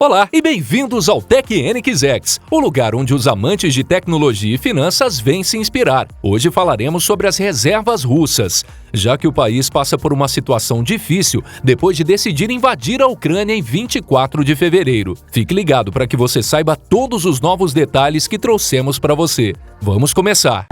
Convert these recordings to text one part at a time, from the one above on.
Olá e bem-vindos ao TecNQX, o lugar onde os amantes de tecnologia e finanças vêm se inspirar. Hoje falaremos sobre as reservas russas, já que o país passa por uma situação difícil depois de decidir invadir a Ucrânia em 24 de fevereiro. Fique ligado para que você saiba todos os novos detalhes que trouxemos para você. Vamos começar!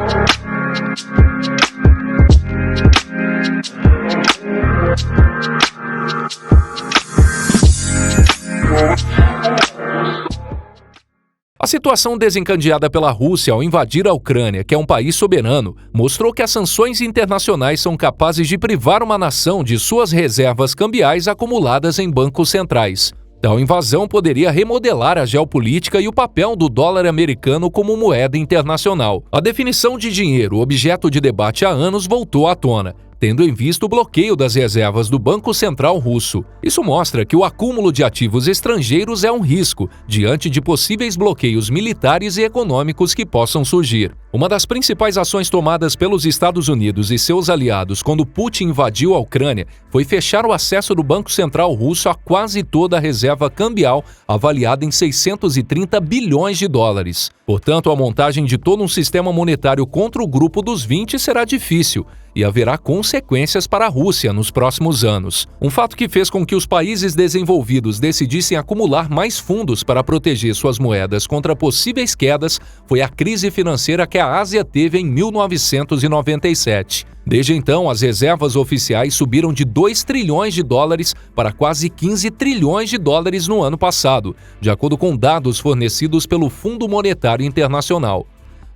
A situação desencadeada pela Rússia ao invadir a Ucrânia, que é um país soberano, mostrou que as sanções internacionais são capazes de privar uma nação de suas reservas cambiais acumuladas em bancos centrais. Tal invasão poderia remodelar a geopolítica e o papel do dólar americano como moeda internacional. A definição de dinheiro, objeto de debate há anos, voltou à tona, tendo em vista o bloqueio das reservas do Banco Central russo. Isso mostra que o acúmulo de ativos estrangeiros é um risco diante de possíveis bloqueios militares e econômicos que possam surgir. Uma das principais ações tomadas pelos Estados Unidos e seus aliados quando Putin invadiu a Ucrânia foi fechar o acesso do Banco Central russo a quase toda a reserva cambial, avaliada em 630 bilhões de dólares. Portanto, a montagem de todo um sistema monetário contra o grupo dos 20 será difícil e haverá consequências para a Rússia nos próximos anos. Um fato que fez com que os países desenvolvidos decidissem acumular mais fundos para proteger suas moedas contra possíveis quedas foi a crise financeira que a Ásia teve em 1997. Desde então, as reservas oficiais subiram de 2 trilhões de dólares para quase 15 trilhões de dólares no ano passado, de acordo com dados fornecidos pelo Fundo Monetário Internacional.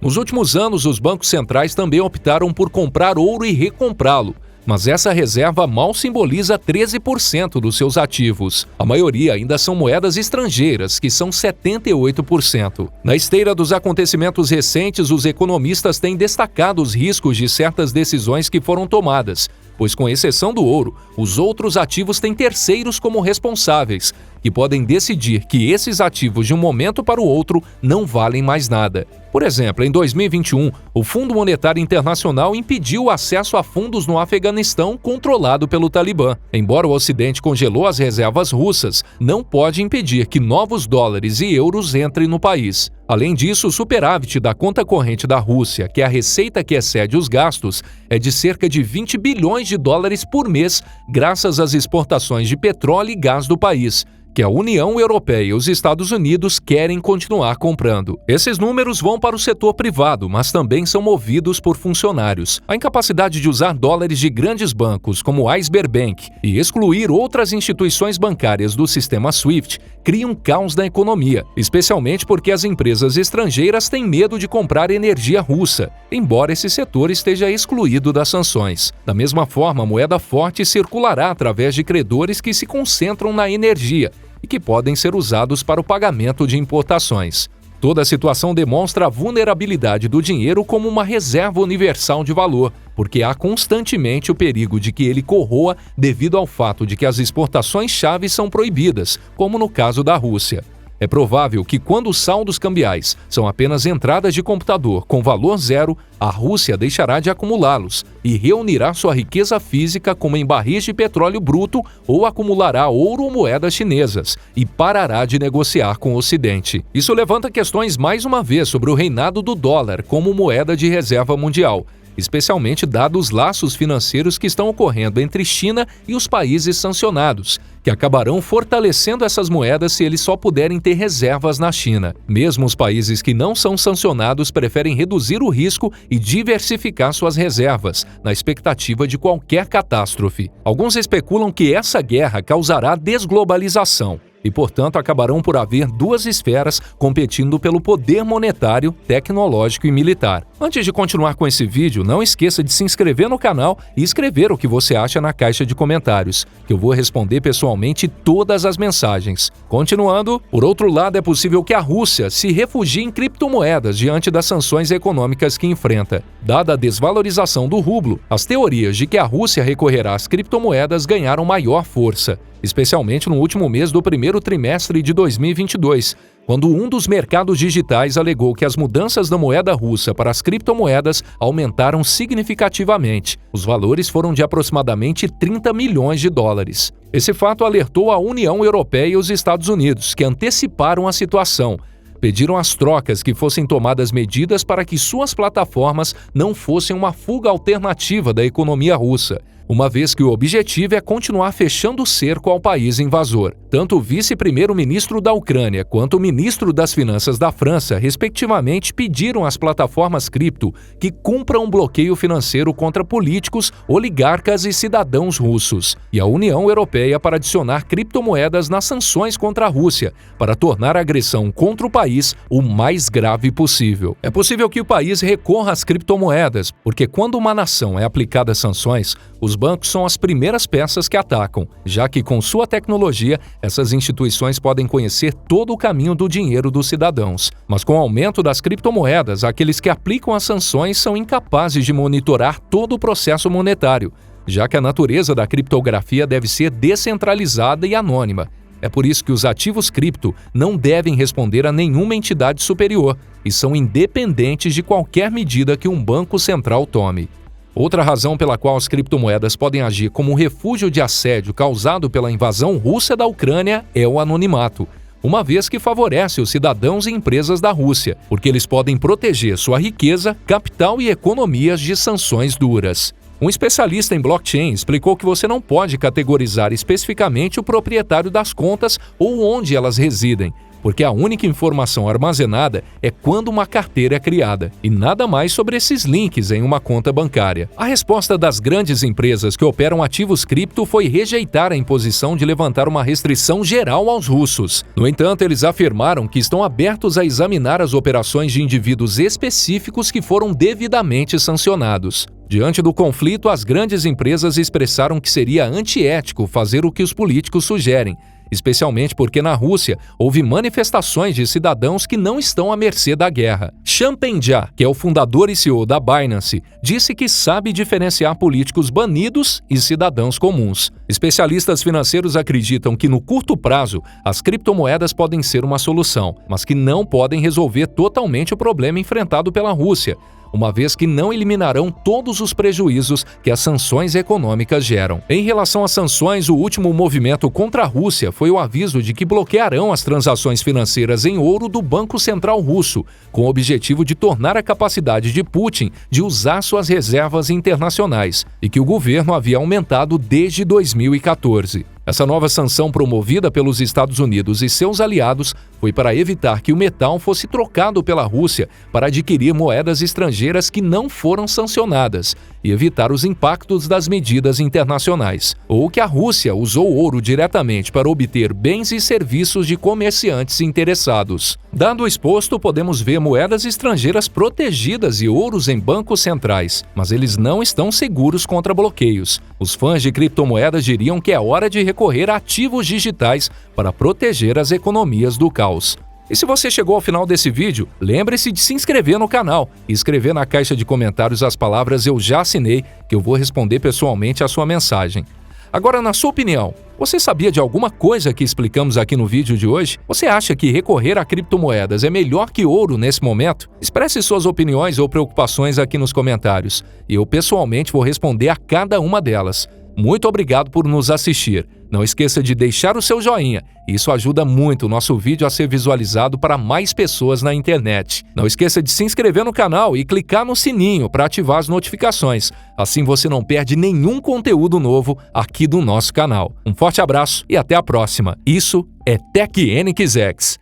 Nos últimos anos, os bancos centrais também optaram por comprar ouro e recomprá-lo, mas essa reserva mal simboliza 13% dos seus ativos. A maioria ainda são moedas estrangeiras, que são 78%. Na esteira dos acontecimentos recentes, os economistas têm destacado os riscos de certas decisões que foram tomadas, pois, com exceção do ouro, os outros ativos têm terceiros como responsáveis, que podem decidir que esses ativos de um momento para o outro não valem mais nada. Por exemplo, em 2021, o Fundo Monetário Internacional impediu o acesso a fundos no Afeganistão controlado pelo Talibã. Embora o Ocidente congelou as reservas russas, não pode impedir que novos dólares e euros entrem no país. Além disso, o superávit da conta corrente da Rússia, que é a receita que excede os gastos, é de cerca de 20 bilhões de dólares por mês, graças às exportações de petróleo e gás do país, que a União Europeia e os Estados Unidos querem continuar comprando. Esses números vão para o setor privado, mas também são movidos por funcionários. A incapacidade de usar dólares de grandes bancos, como o Iceberg Bank, e excluir outras instituições bancárias do sistema SWIFT cria um caos na economia, especialmente porque as empresas estrangeiras têm medo de comprar energia russa, embora esse setor esteja excluído das sanções. Da mesma forma, a moeda forte circulará através de credores que se concentram na energia e que podem ser usados para o pagamento de importações. Toda a situação demonstra a vulnerabilidade do dinheiro como uma reserva universal de valor, porque há constantemente o perigo de que ele corroa devido ao fato de que as exportações-chave são proibidas, como no caso da Rússia. É provável que, quando os saldos cambiais são apenas entradas de computador com valor zero, a Rússia deixará de acumulá-los e reunirá sua riqueza física como em barris de petróleo bruto ou acumulará ouro ou moedas chinesas e parará de negociar com o Ocidente. Isso levanta questões mais uma vez sobre o reinado do dólar como moeda de reserva mundial, especialmente dados os laços financeiros que estão ocorrendo entre China e os países sancionados, que acabarão fortalecendo essas moedas se eles só puderem ter reservas na China. Mesmo os países que não são sancionados preferem reduzir o risco e diversificar suas reservas, na expectativa de qualquer catástrofe. Alguns especulam que essa guerra causará desglobalização e, portanto, acabarão por haver duas esferas competindo pelo poder monetário, tecnológico e militar. Antes de continuar com esse vídeo, não esqueça de se inscrever no canal e escrever o que você acha na caixa de comentários, que eu vou responder pessoalmente todas as mensagens. Continuando, por outro lado, é possível que a Rússia se refugie em criptomoedas diante das sanções econômicas que enfrenta. Dada a desvalorização do rublo, as teorias de que a Rússia recorrerá às criptomoedas ganharam maior força, especialmente no último mês do primeiro trimestre de 2022, quando um dos mercados digitais alegou que as mudanças da moeda russa para as criptomoedas aumentaram significativamente. Os valores foram de aproximadamente 30 milhões de dólares. Esse fato alertou a União Europeia e os Estados Unidos, que anteciparam a situação. Pediram às trocas que fossem tomadas medidas para que suas plataformas não fossem uma fuga alternativa da economia russa, uma vez que o objetivo é continuar fechando o cerco ao país invasor. Tanto o vice-primeiro-ministro da Ucrânia quanto o ministro das Finanças da França, respectivamente, pediram às plataformas cripto que cumpram um bloqueio financeiro contra políticos, oligarcas e cidadãos russos, e a União Europeia para adicionar criptomoedas nas sanções contra a Rússia, para tornar a agressão contra o país o mais grave possível. É possível que o país recorra às criptomoedas, porque quando uma nação é aplicada sanções, os bancos são as primeiras peças que atacam, já que com sua tecnologia, essas instituições podem conhecer todo o caminho do dinheiro dos cidadãos. Mas com o aumento das criptomoedas, aqueles que aplicam as sanções são incapazes de monitorar todo o processo monetário, já que a natureza da criptografia deve ser descentralizada e anônima. É por isso que os ativos cripto não devem responder a nenhuma entidade superior e são independentes de qualquer medida que um banco central tome. Outra razão pela qual as criptomoedas podem agir como um refúgio de assédio causado pela invasão russa da Ucrânia é o anonimato, uma vez que favorece os cidadãos e empresas da Rússia, porque eles podem proteger sua riqueza, capital e economias de sanções duras. Um especialista em blockchain explicou que você não pode categorizar especificamente o proprietário das contas ou onde elas residem, porque a única informação armazenada é quando uma carteira é criada, e nada mais sobre esses links em uma conta bancária. A resposta das grandes empresas que operam ativos cripto foi rejeitar a imposição de levantar uma restrição geral aos russos. No entanto, eles afirmaram que estão abertos a examinar as operações de indivíduos específicos que foram devidamente sancionados. Diante do conflito, as grandes empresas expressaram que seria antiético fazer o que os políticos sugerem, especialmente porque na Rússia houve manifestações de cidadãos que não estão à mercê da guerra. Champendja, que é o fundador e CEO da Binance, disse que sabe diferenciar políticos banidos e cidadãos comuns. Especialistas financeiros acreditam que no curto prazo as criptomoedas podem ser uma solução, mas que não podem resolver totalmente o problema enfrentado pela Rússia, uma vez que não eliminarão todos os prejuízos que as sanções econômicas geram. Em relação às sanções, o último movimento contra a Rússia foi o aviso de que bloquearão as transações financeiras em ouro do Banco Central Russo, com o objetivo de tornar a capacidade de Putin de usar suas reservas internacionais, e que o governo havia aumentado desde 2014. Essa nova sanção promovida pelos Estados Unidos e seus aliados foi para evitar que o metal fosse trocado pela Rússia para adquirir moedas estrangeiras que não foram sancionadas e evitar os impactos das medidas internacionais, ou que a Rússia usou ouro diretamente para obter bens e serviços de comerciantes interessados. Dado o exposto, podemos ver moedas estrangeiras protegidas e ouros em bancos centrais, mas eles não estão seguros contra bloqueios. Os fãs de criptomoedas diriam que é hora de recorrer a ativos digitais para proteger as economias do caos. E se você chegou ao final desse vídeo, lembre-se de se inscrever no canal e escrever na caixa de comentários as palavras "eu já assinei", que eu vou responder pessoalmente a sua mensagem. Agora, na sua opinião, você sabia de alguma coisa que explicamos aqui no vídeo de hoje? Você acha que recorrer a criptomoedas é melhor que ouro nesse momento? Expresse suas opiniões ou preocupações aqui nos comentários e eu pessoalmente vou responder a cada uma delas. Muito obrigado por nos assistir. Não esqueça de deixar o seu joinha, isso ajuda muito o nosso vídeo a ser visualizado para mais pessoas na internet. Não esqueça de se inscrever no canal e clicar no sininho para ativar as notificações, assim você não perde nenhum conteúdo novo aqui do nosso canal. Um forte abraço e até a próxima. Isso é TechNX.